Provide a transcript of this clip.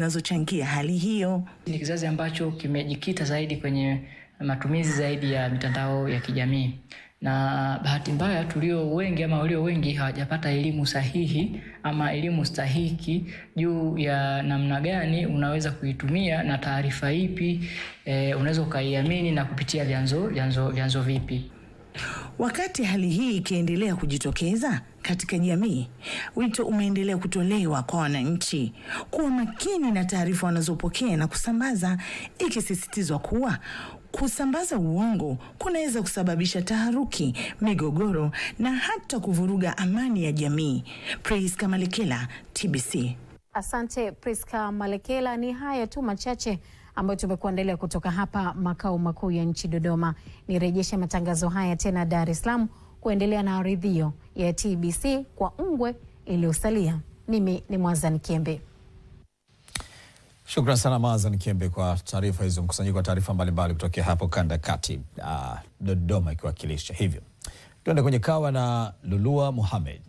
zinazochangia hali hiyo. Ni kizazi ambacho kimejikita zaidi kwenye matumizi zaidi ya mitandao ya kijamii. Na bahati mbaya walio wengi hawajapata elimu sahihi ama elimu stahiki juu ya namna gani unaweza kuitumia na taarifa ipi unaweza ukaiamini na kupitia vyanzo vipi. Wakati hali hii ikiendelea kujitokeza katika jamii, wito umeendelea kutolewa kwa wananchi kuwa makini na taarifa wanazopokea na kusambaza, ikisisitizwa kuwa kusambaza uongo kunaweza kusababisha taharuki, migogoro na hata kuvuruga amani ya jamii. Priska Malekela, TBC. Asante Priska Malekela. Ni haya tu machache ambayo tumekuandalia kutoka hapa makao makuu ya nchi Dodoma. Nirejeshe matangazo haya tena Dar es Salaam kuendelea na aridhio ya TBC kwa ungwe iliyosalia. Mimi ni Mwazani Kiembe. Shukrani sana Mwazani Kiembe kwa taarifa hizo, mkusanyiko wa taarifa mbalimbali kutoka hapo kanda kati Dodoma ikiwakilisha hivyo. Tuende kwenye kawa na Lulua Mohamed.